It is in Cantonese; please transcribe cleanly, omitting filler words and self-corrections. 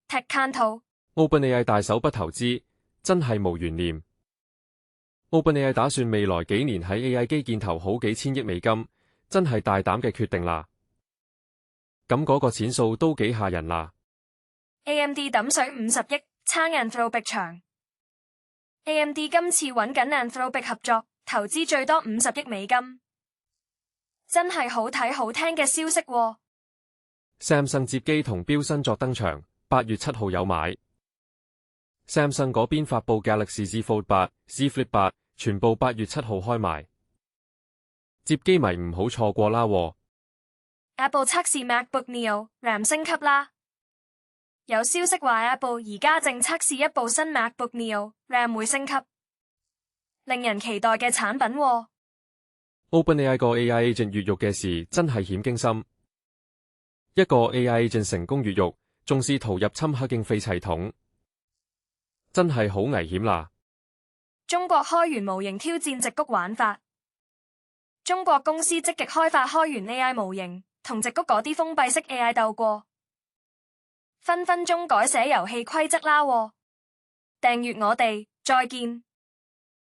Techcanto。OpenAI 大手筆投資，真係無懸念。OpenAI 打算未來幾年喺 AI 基建投好幾千億美金，真係大膽嘅決定啦。咁嗰個錢數都幾嚇人啦。AMD 抌水50億，撐 Anthropic 牆。AMD 今次揾緊 Anthropic 合作，投資最多50億美金，真係好睇好聽嘅消息喎。Samsung 摺機同錶新作登場，8月7號有買。Samsung 嗰邊發佈 Galaxy Z Fold 8、Z Flip 8，全部8月7號開賣。摺機迷唔好錯過啦喎。Apple 測試 MacBook Neo RAM 升級啦。有消息話 Apple 而家正測試一部新 MacBook Neo RAM 會升級，令人期待嘅產品喎。OpenAI 個 AI Agent 越獄嘅事真係險驚心。一個 AI Agent 成功越獄，仲試圖入侵黑鏡費系統，真係好危險啦。中國開源模型挑戰矽谷玩法。中國公司積極開發開源 AI 模型，同矽谷嗰啲封閉式 AI 鬥過，分分鐘改寫遊戲規則啦喎。訂閱我哋，再見。